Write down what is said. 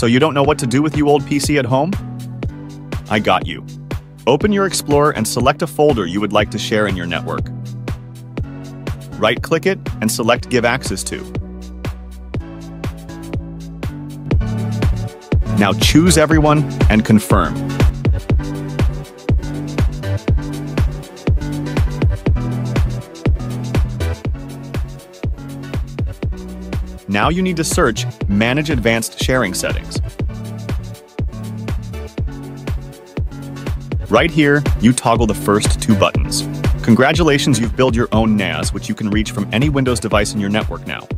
So you don't know what to do with your old PC at home? I got you. Open your Explorer and select a folder you would like to share in your network. Right-click it and select Give Access To. Now choose Everyone and confirm. Now you need to search Manage Advanced Sharing Settings. Right here, you toggle the first two buttons. Congratulations, you've built your own NAS, which you can reach from any Windows device in your network now.